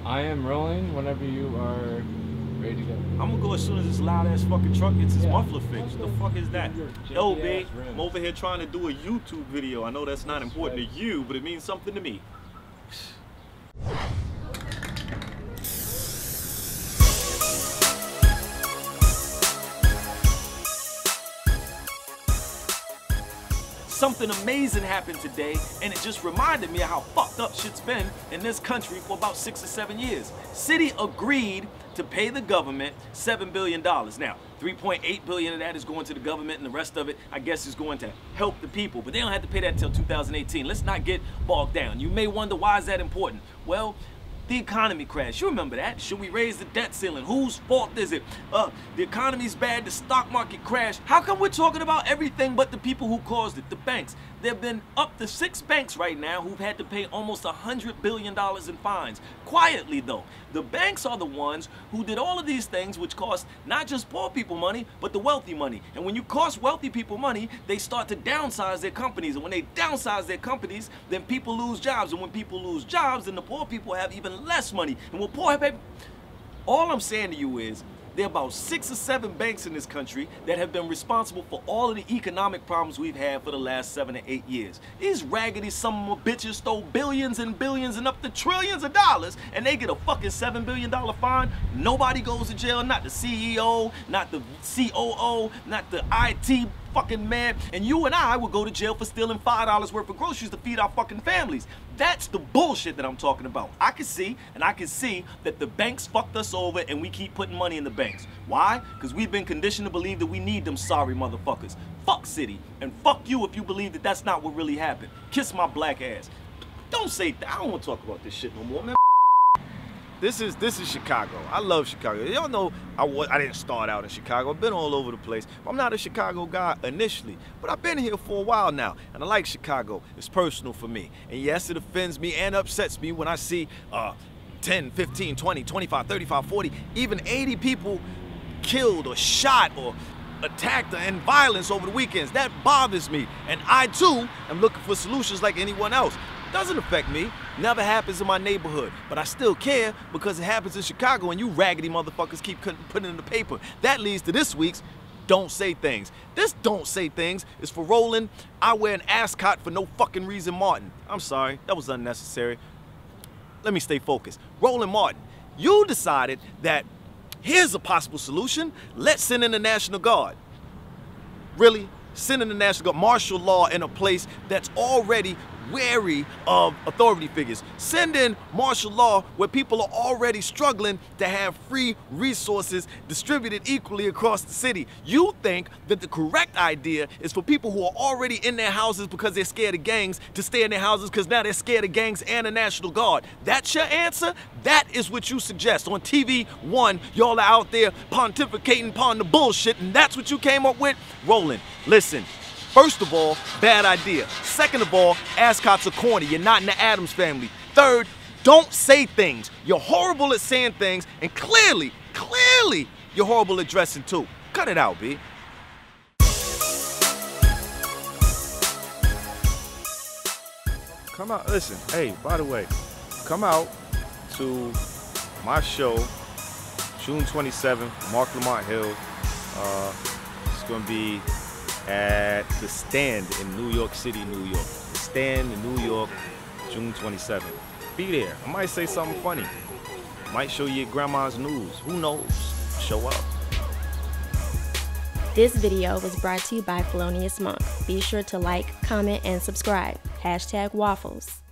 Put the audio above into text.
I am rolling whenever you are ready to go. I'm gonna go as soon as this loud ass fucking truck gets his muffler fixed. What the fuck is that? Yo, B, I'm over here trying to do a YouTube video. I know that's not important to you, but it means something to me. Something amazing happened today, and it just reminded me of how fucked up shit's been in this country for about 6 or 7 years. Citi agreed to pay the government $7 billion. Now, $3.8 billion of that is going to the government, and the rest of it, I guess, is going to help the people. But they don't have to pay that until 2018. Let's not get bogged down. You may wonder, why is that important? Well, the economy crashed. You remember that. Should we raise the debt ceiling? Whose fault is it? The economy's bad, the stock market crashed. How come we're talking about everything but the people who caused it, the banks? There have been up to 6 banks right now who've had to pay almost $100 billion in fines. Quietly though, the banks are the ones who did all of these things which cost not just poor people money, but the wealthy money. And when you cost wealthy people money, they start to downsize their companies. And when they downsize their companies, then people lose jobs. And when people lose jobs, then the poor people have even less money. And when poor people... All I'm saying to you is, there are about 6 or 7 banks in this country that have been responsible for all of the economic problems we've had for the last 7 or 8 years. These raggedy son of a bitches stole billions and billions and up to trillions of dollars, and they get a fucking $7 billion fine. Nobody goes to jail, not the CEO, not the COO, not the IT fucking man, and you and I will go to jail for stealing $5 worth of groceries to feed our fucking families. That's the bullshit that I'm talking about. I can see that the banks fucked us over and we keep putting money in the banks. Why? Because we've been conditioned to believe that we need them sorry motherfuckers. Fuck Citi, and fuck you if you believe that that's not what really happened. Kiss my black ass. Don't say that. I don't want to talk about this shit no more, man. This is Chicago. I love Chicago. Y'all know I didn't start out in Chicago. I've been all over the place. I'm not a Chicago guy initially, but I've been here for a while now, and I like Chicago. It's personal for me. And yes, it offends me and upsets me when I see 10, 15, 20, 25, 35, 40, even 80 people killed or shot or attacked in violence over the weekends. That bothers me. And I, too, am looking for solutions like anyone else. Doesn't affect me, never happens in my neighborhood, but I still care because it happens in Chicago and you raggedy motherfuckers keep putting it in the paper. That leads to this week's Don't Say Things. This Don't Say Things is for Roland, I wear an ascot for no fucking reason Martin. I'm sorry, that was unnecessary. Let me stay focused. Roland Martin, you decided that here's a possible solution, let's send in the National Guard. Really? Send in the National Guard, martial law in a place that's already wary of authority figures. Send in martial law where people are already struggling to have free resources distributed equally across the city. You think that the correct idea is for people who are already in their houses because they're scared of gangs to stay in their houses because now they're scared of gangs and the National Guard. That's your answer? That is what you suggest. On TV One, y'all are out there pontificating upon the bullshit, and that's what you came up with? Roland, listen. First of all, bad idea. Second of all, ascots are corny. You're not in the Addams family. Third, don't say things. You're horrible at saying things, and clearly, you're horrible at dressing too. Cut it out, B. Come out, listen, hey, by the way, come out to my show, June 27th, Mark Lamont Hill. It's gonna be at the Stand in New York City, New York. The Stand in New York, June 27th. Be there. I might say something funny. Might show you your grandma's news. Who knows? Show up. This video was brought to you by Felonious Munk. Be sure to like, comment, and subscribe. #Waffles.